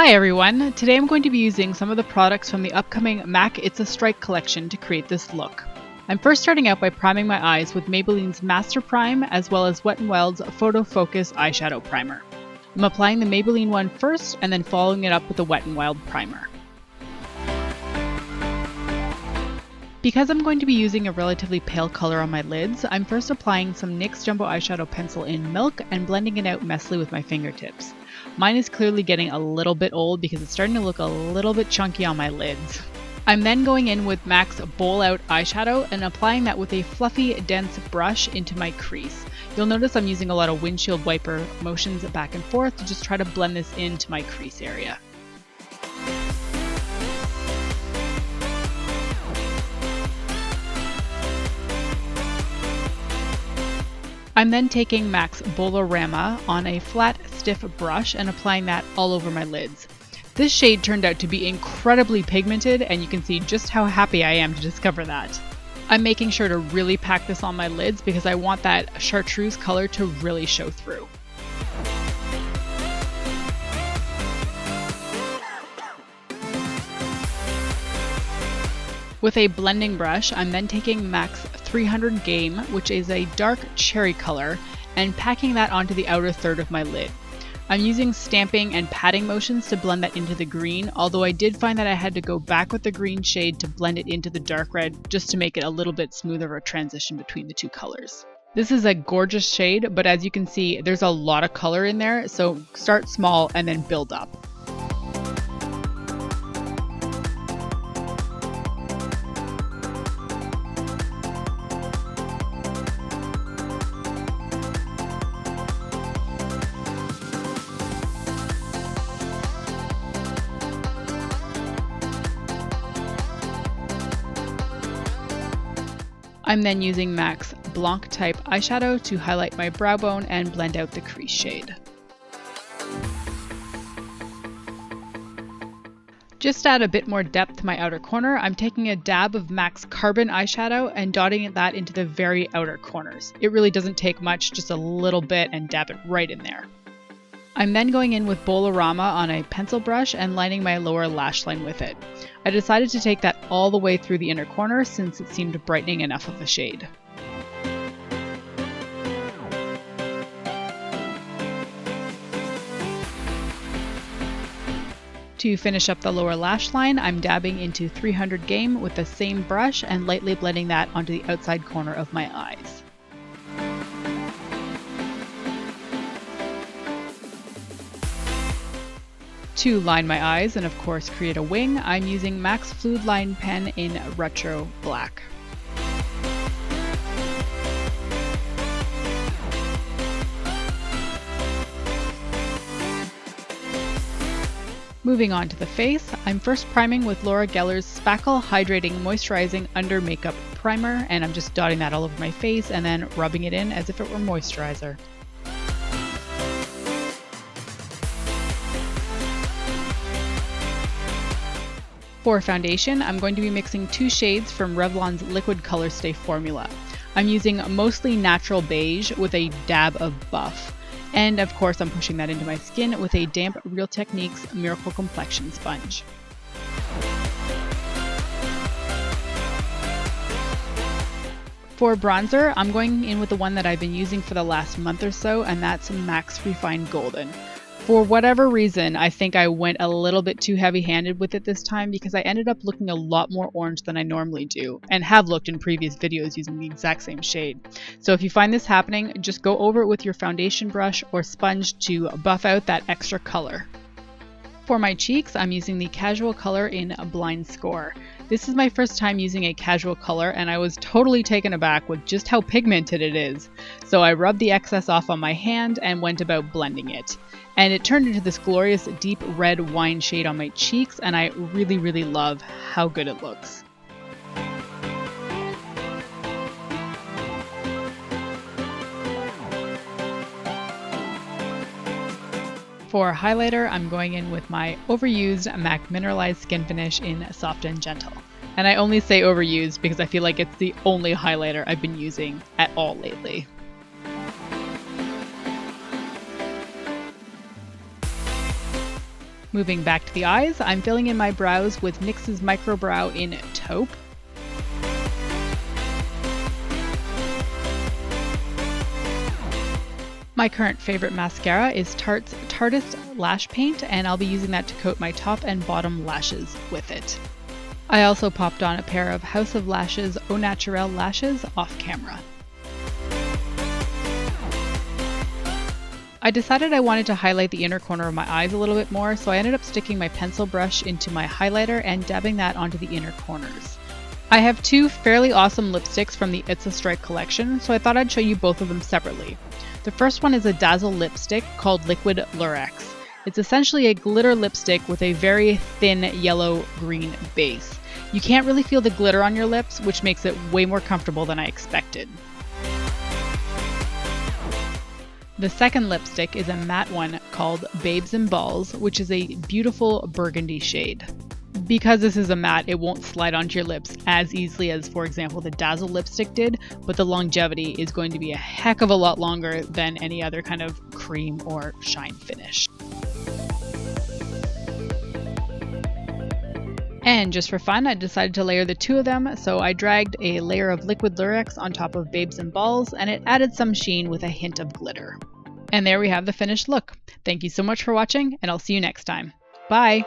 Hi everyone! Today I'm going to be using some of the products from the upcoming MAC It's a Strike collection to create this look. I'm first starting out by priming my eyes with Maybelline's Master Prime as well as Wet n Wild's Photo Focus Eyeshadow Primer. I'm applying the Maybelline one first and then following it up with the Wet n Wild primer. Because I'm going to be using a relatively pale color on my lids, I'm first applying some NYX Jumbo Eyeshadow Pencil in Milk and blending it out messily with my fingertips. Mine is clearly getting a little bit old because it's starting to look a little bit chunky on my lids. I'm then going in with MAC's Bowl Out eyeshadow and applying that with a fluffy, dense brush into my crease. You'll notice I'm using a lot of windshield wiper motions back and forth to just try to blend this into my crease area. I'm then taking MAC's Bolorama on a flat, stiff brush and applying that all over my lids. This shade turned out to be incredibly pigmented, and you can see just how happy I am to discover that. I'm making sure to really pack this on my lids because I want that chartreuse color to really show through. With a blending brush, I'm then taking MAC's 300 Game, which is a dark cherry color, and packing that onto the outer third of my lid. I'm using stamping and patting motions to blend that into the green, although I did find that I had to go back with the green shade to blend it into the dark red just to make it a little bit smoother of a transition between the two colors. This is a gorgeous shade, but as you can see, there's a lot of color in there, so start small and then build up. I'm then using MAC's Blanc type eyeshadow to highlight my brow bone and blend out the crease shade. Just to add a bit more depth to my outer corner, I'm taking a dab of MAC's Carbon eyeshadow and dotting that into the very outer corners. It really doesn't take much, just a little bit, and dab it right in there. I'm then going in with Bolorama on a pencil brush and lining my lower lash line with it. I decided to take that all the way through the inner corner since it seemed brightening enough of a shade. To finish up the lower lash line, I'm dabbing into 300 Game with the same brush and lightly blending that onto the outside corner of my eyes. To line my eyes and of course create a wing, I'm using MAC's Fluidline pen in Retro Black. Moving on to the face, I'm first priming with Laura Geller's Spackle Hydrating Moisturizing Under Makeup Primer, and I'm just dotting that all over my face and then rubbing it in as if it were moisturizer. For foundation, I'm going to be mixing two shades from Revlon's Liquid Colorstay formula. I'm using mostly natural beige with a dab of buff. And of course I'm pushing that into my skin with a damp Real Techniques Miracle Complexion sponge. For bronzer, I'm going in with the one that I've been using for the last month or so, and that's MAC's Refined Golden. For whatever reason, I think I went a little bit too heavy-handed with it this time because I ended up looking a lot more orange than I normally do, and have looked in previous videos using the exact same shade. So if you find this happening, just go over it with your foundation brush or sponge to buff out that extra color. For my cheeks, I'm using the Casual color in Blind Score. This is my first time using a casual color, and I was totally taken aback with just how pigmented it is. So I rubbed the excess off on my hand and went about blending it. And it turned into this glorious deep red wine shade on my cheeks, and I really love how good it looks. For highlighter, I'm going in with my overused MAC Mineralized Skin Finish in Soft and Gentle. And I only say overused because I feel like it's the only highlighter I've been using at all lately. Moving back to the eyes, I'm filling in my brows with NYX's Micro Brow in Taupe. My current favorite mascara is Tarte's Tartist Lash Paint, and I'll be using that to coat my top and bottom lashes with it. I also popped on a pair of House of Lashes Au Naturale lashes off camera. I decided I wanted to highlight the inner corner of my eyes a little bit more, so I ended up sticking my pencil brush into my highlighter and dabbing that onto the inner corners. I have two fairly awesome lipsticks from the It's a Strike collection, so I thought I'd show you both of them separately. The first one is a Dazzle lipstick called Liquid Lurex. It's essentially a glitter lipstick with a very thin yellow-green base. You can't really feel the glitter on your lips, which makes it way more comfortable than I expected. The second lipstick is a matte one called Babes and Balls, which is a beautiful burgundy shade. Because this is a matte, it won't slide onto your lips as easily as, for example, the Dazzle lipstick did, but the longevity is going to be a heck of a lot longer than any other kind of cream or shine finish. And just for fun, I decided to layer the two of them, so I dragged a layer of Liquid Lurex on top of Babes and Balls, and it added some sheen with a hint of glitter. And there we have the finished look. Thank you so much for watching, and I'll see you next time. Bye!